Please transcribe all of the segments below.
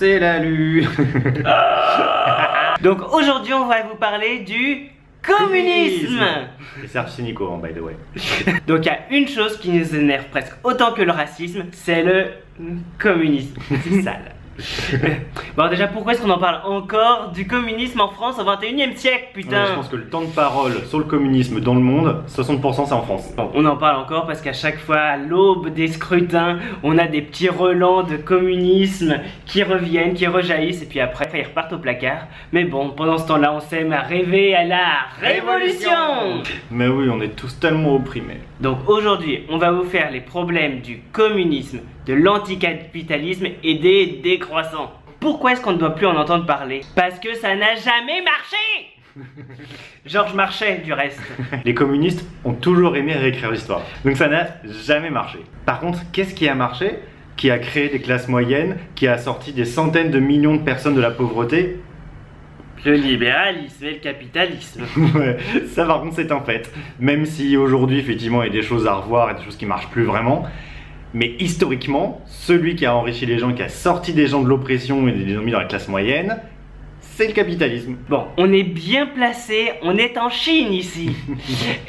C'est la lune. Donc aujourd'hui on va vous parler du communisme. Et Serge Nico, by the way. Donc il y a une chose qui nous énerve presque autant que le racisme, c'est le communisme. C'est sale. Bon déjà pourquoi est-ce qu'on en parle encore du communisme en France au 21e siècle, putain? Ouais, je pense que le temps de parole sur le communisme dans le monde, 60% c'est en France. Bon, on en parle encore parce qu'à chaque fois, à l'aube des scrutins, on a des petits relents de communisme qui reviennent, qui rejaillissent, et puis après, ils repartent au placard. Mais bon, pendant ce temps-là, on s'aime à rêver à la révolution. Mais oui, on est tous tellement opprimés. Donc aujourd'hui, on va vous faire les problèmes du communisme, de l'anticapitalisme et des décroissants. Pourquoi est-ce qu'on ne doit plus en entendre parler? Parce que ça n'a jamais marché. Georges Marchais du reste. Les communistes ont toujours aimé réécrire l'histoire. Donc ça n'a jamais marché. Par contre, qu'est-ce qui a marché? Qui a créé des classes moyennes? Qui a sorti des centaines de millions de personnes de la pauvreté? Le libéralisme et le capitalisme. Ouais, ça par contre c'est un fait. Même si aujourd'hui effectivement il y a des choses à revoir et des choses qui marchent plus vraiment. Mais historiquement, celui qui a enrichi les gens, qui a sorti des gens de l'oppression et les a mis dans la classe moyenne, c'est le capitalisme. Bon, on est bien placé, on est en Chine ici.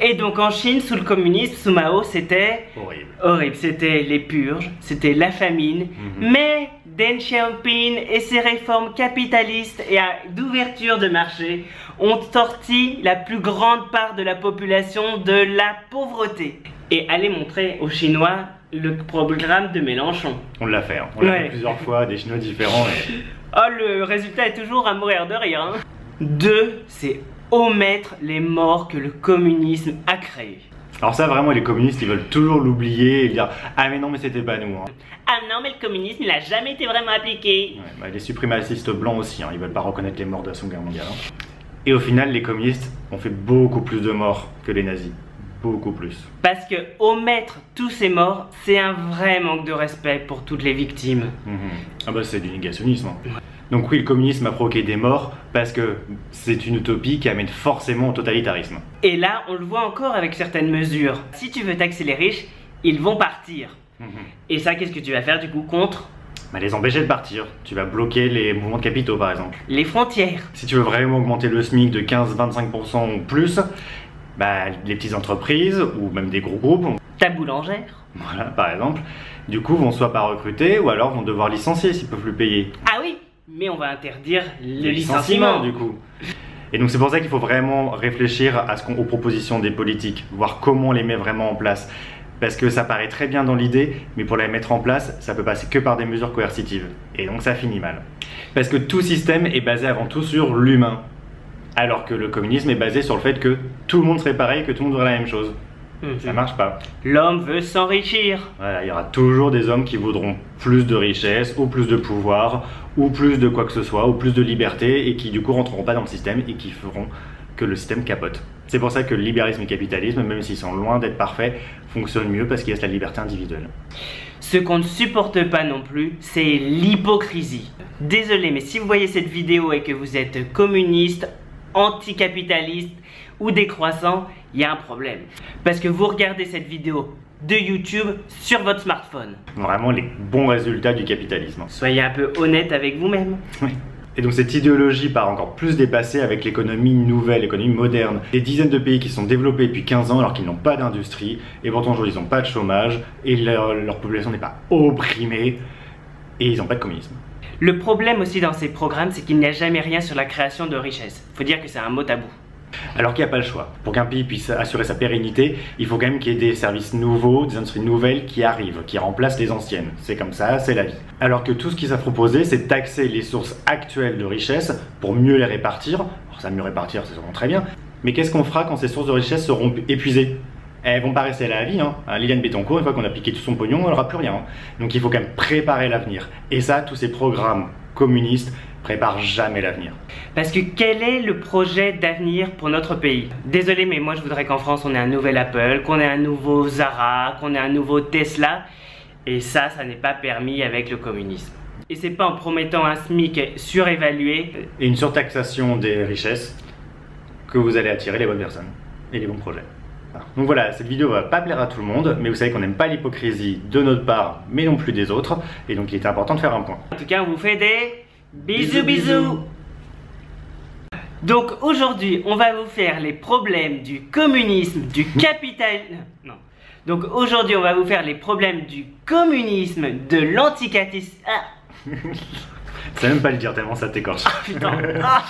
Et donc en Chine, sous le communisme, sous Mao, c'était Horrible. horrible. C'était les purges, c'était la famine. Mais Deng Xiaoping et ses réformes capitalistes et d'ouverture de marché ont sorti la plus grande part de la population de la pauvreté. Et allez montrer aux Chinois le programme de Mélenchon. On l'a fait, hein. On l'a fait plusieurs fois, des Chinois différents. Et... oh, le résultat est toujours à mourir de rire. Hein. 2, c'est omettre les morts que le communisme a créés. Alors ça vraiment les communistes ils veulent toujours l'oublier et dire ah mais non mais c'était pas nous. Hein. Ah non mais le communisme il a jamais été vraiment appliqué. Ouais, bah, les suprémacistes blancs aussi, hein. Ils veulent pas reconnaître les morts de la Seconde Guerre mondiale. Hein. Et au final les communistes ont fait beaucoup plus de morts que les nazis. Beaucoup plus. Parce que omettre tous ces morts, c'est un vrai manque de respect pour toutes les victimes. Ah bah c'est du négationnisme. Hein. Donc oui, le communisme a provoqué des morts parce que c'est une utopie qui amène forcément au totalitarisme. Et là, on le voit encore avec certaines mesures. Si tu veux taxer les riches, ils vont partir. Et ça, qu'est-ce que tu vas faire du coup contre? Bah les empêcher de partir. Tu vas bloquer les mouvements de capitaux par exemple. Les frontières. Si tu veux vraiment augmenter le SMIC de 15-25% ou plus, bah, les petites entreprises ou même des gros groupes, ta boulangère, voilà, par exemple, du coup vont soit pas recruter ou alors vont devoir licencier s'ils peuvent plus payer. Ah oui, mais on va interdire le licenciement du coup. Et donc c'est pour ça qu'il faut vraiment réfléchir à aux propositions des politiques, voir comment on les met vraiment en place. Parce que ça paraît très bien dans l'idée, mais pour les mettre en place, ça peut passer que par des mesures coercitives. Et donc ça finit mal. Parce que tout système est basé avant tout sur l'humain. Alors que le communisme est basé sur le fait que tout le monde serait pareil, que tout le monde aurait la même chose. Ça marche pas. L'homme veut s'enrichir. Voilà, il y aura toujours des hommes qui voudront plus de richesse, ou plus de pouvoir, ou plus de quoi que ce soit, ou plus de liberté, et qui du coup rentreront pas dans le système et qui feront que le système capote. C'est pour ça que le libéralisme et le capitalisme, même s'ils sont loin d'être parfaits, fonctionnent mieux parce qu'il y a la liberté individuelle. Ce qu'on ne supporte pas non plus, c'est l'hypocrisie. Désolé, mais si vous voyez cette vidéo et que vous êtes communiste, anticapitaliste ou décroissant, il y a un problème. Parce que vous regardez cette vidéo de YouTube sur votre smartphone. Vraiment les bons résultats du capitalisme. Soyez un peu honnête avec vous-même. Oui. Et donc cette idéologie part encore plus dépassée avec l'économie nouvelle, l'économie moderne. Des dizaines de pays qui sont développés depuis 15 ans alors qu'ils n'ont pas d'industrie, et pourtant aujourd'hui ils n'ont pas de chômage, et leur population n'est pas opprimée, et ils n'ont pas de communisme. Le problème aussi dans ces programmes, c'est qu'il n'y a jamais rien sur la création de richesse. Faut dire que c'est un mot tabou. Alors qu'il n'y a pas le choix. Pour qu'un pays puisse assurer sa pérennité, il faut quand même qu'il y ait des services nouveaux, des industries nouvelles qui arrivent, qui remplacent les anciennes. C'est comme ça, c'est la vie. Alors que tout ce qui s'est proposé, c'est taxer les sources actuelles de richesse pour mieux les répartir. Alors ça, mieux répartir, c'est sûrement très bien. Mais qu'est-ce qu'on fera quand ces sources de richesse seront épuisées? Elles vont pas rester à la vie, hein. Liliane Bettencourt, une fois qu'on a piqué tout son pognon, elle n'aura plus rien. Hein. Donc il faut quand même préparer l'avenir. Et ça, tous ces programmes communistes préparent jamais l'avenir. Parce que quel est le projet d'avenir pour notre pays? Désolé, mais moi je voudrais qu'en France on ait un nouvel Apple, qu'on ait un nouveau Zara, qu'on ait un nouveau Tesla. Et ça n'est pas permis avec le communisme. Et c'est pas en promettant un SMIC surévalué et une surtaxation des richesses que vous allez attirer les bonnes personnes et les bons projets. Donc voilà, cette vidéo va pas plaire à tout le monde, mais vous savez qu'on n'aime pas l'hypocrisie de notre part, mais non plus des autres, et donc il était important de faire un point. En tout cas, on vous fait des bisous bisous. Donc aujourd'hui, on va vous faire les problèmes du communisme, du capitalisme. Non. Donc aujourd'hui, on va vous faire les problèmes du communisme, de l'anticatisme. Ah. C'est même pas le dire tellement ça t'écorche. Putain. Ah.